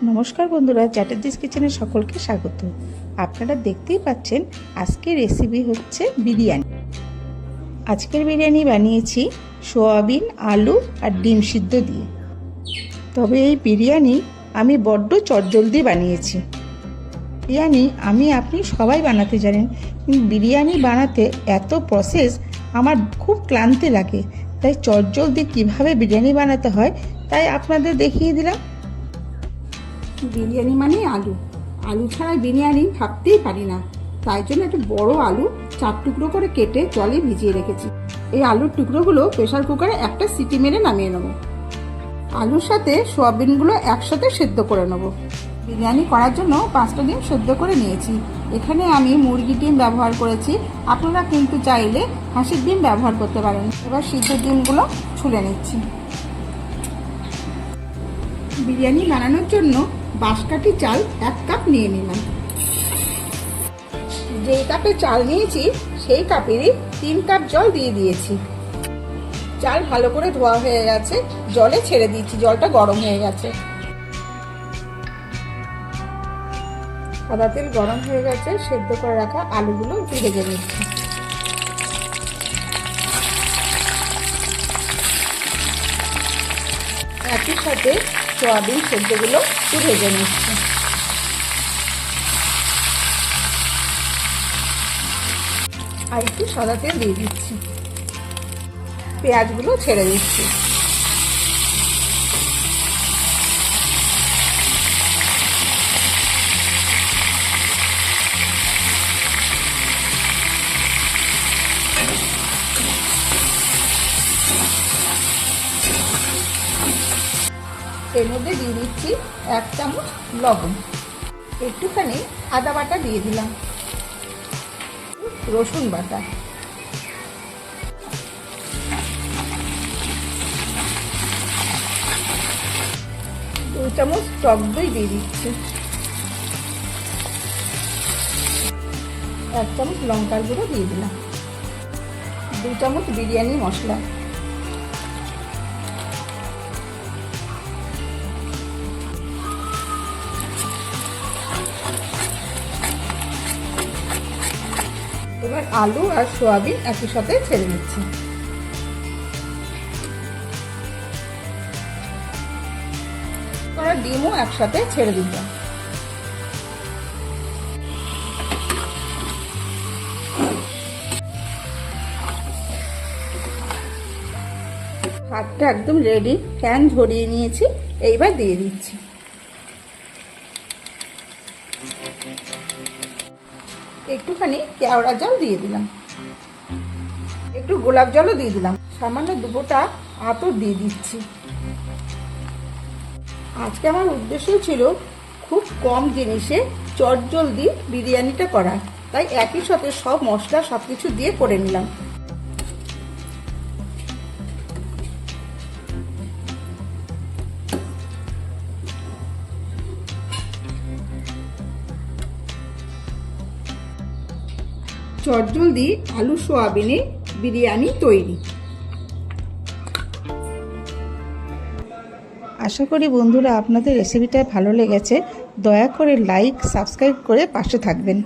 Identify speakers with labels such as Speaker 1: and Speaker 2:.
Speaker 1: নমস্কার বন্ধুরা, চ্যাটার্জিস কিচেনে সকলকে স্বাগত। আপনারা দেখতেই পাচ্ছেন আজকের রেসিপি হচ্ছে বিরিয়ানি। আজকের বিরিয়ানি বানিয়েছি সোয়াবিন, আলু আর ডিম সিদ্ধ দিয়ে। তবে এই বিরিয়ানি আমি বড্ড চটজলদি বানিয়েছি। বিরিয়ানি আপনি সবাই বানাতে জানেন, কিন্তু বিরিয়ানি বানাতে এত প্রসেস আমার খুব ক্লান্তি লাগে। তাই চটজলদি কীভাবে বিরিয়ানি বানাতে হয় তাই আপনাদের দেখিয়ে দিলাম।
Speaker 2: বিরিয়ানি মানে আলু, আলু ছাড়া বিরিয়ানি ভাবতেই পারি না। তাই জন্য একটা বড় আলু 4 টুকরো করে কেটে জলে ভিজিয়ে রেখেছি। এই আলুর টুকরোগুলো প্রেসার কুকারে একটা সিটি মেরে নামিয়ে নেব। আলুর সাথে সোয়াবিনগুলো একসাথে সেদ্ধ করে নেব। বিরিয়ানি করার জন্য 5টা ডিম সেদ্ধ করে নিয়েছি। এখানে আমি মুরগির ডিম ব্যবহার করেছি, আপনারা কিন্তু চাইলে হাঁসের ডিম ব্যবহার করতে পারেন। এবার সিদ্ধ ডিমগুলো ছুলে নিচ্ছি। বিরিয়ানি বানানোর জন্য বাঁশকাঠি চাল 1 কাপ নিয়ে নিলাম। যেই কাপে চাল নিয়েছি সেই কাপেরই 3 কাপ জল দিয়ে দিয়েছি। চাল ভালো করে ধোয়া হয়ে গেছে, জলে ছেড়ে দিয়েছি, জলটা গরম হয়ে গেছে। সাদা তেল গরম হয়ে গেছে, সেদ্ধ করে রাখা আলুগুলো ভেজে নিচ্ছি। একই সাথে সোয়াবিন সেদ্ধগুলো একটু ভেজে নিচ্ছি। আর একটু সাদা তেল দিয়ে দিচ্ছি। পেঁয়াজগুলো ছেড়ে দিচ্ছি। এর মধ্যে দিয়ে দিচ্ছি 1 চামচ লবণ, একটুখানি আদা বাটা দিয়ে দিলাম, রসুন বাটা, 2 চামচ টক দই দিয়ে দিচ্ছি, 1 চামচ লঙ্কার গুঁড়ো দিয়ে দিলাম, 2 চামচ বিরিয়ানি মশলা, এবার আলু আর সোয়াবিন একই সাথে ছেড়ে দিচ্ছি। আর ডিমও একসাথে ছেড়ে দিলাম। ভাতটা একদম রেডি, ফ্যান ঝরিয়ে নিয়েছি, এইবার দিয়ে দিচ্ছি। একটুখানি কেওড়া জল দিয়ে দিলাম, একটু গোলাপ জলও দিয়ে দিলাম, সামান্য 2 ফোঁটা আতর দিয়ে দিচ্ছি। আজকে আমার উদ্দেশ্য ছিল খুব কম জিনিসে চটজলদি বিরিয়ানিটা করা, তাই একই সাথে সব মশলা সবকিছু দিয়ে করে নিলাম। চটজলদি আলু সোয়াবিনের বিরিয়ানি তৈরি।
Speaker 1: আশা করি বন্ধুরা আপনাদের রেসিপিটা ভালো লেগেছে। দয়া করে লাইক, সাবস্ক্রাইব করে পাশে থাকবেন।